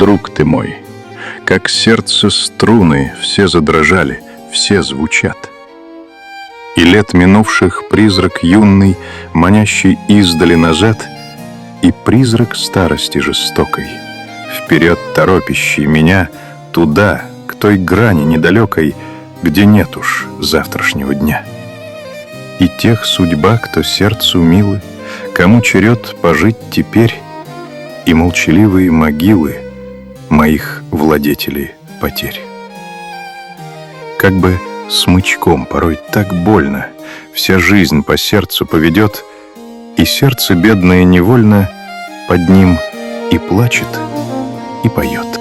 друг ты мой, как сердце струны все задрожали, все звучат. И лет минувших призрак юный, манящий издали назад, и призрак старости жестокой, вперед торопящий меня туда, к той грани недалекой, где нет уж завтрашнего дня. И тех судьба, кто сердцу милы, кому черед пожить теперь, и молчаливые могилы моих владетелей потерь. Как бы смычком порой так больно вся жизнь по сердцу поведет, и сердце бедное невольно под ним и плачет, и поет.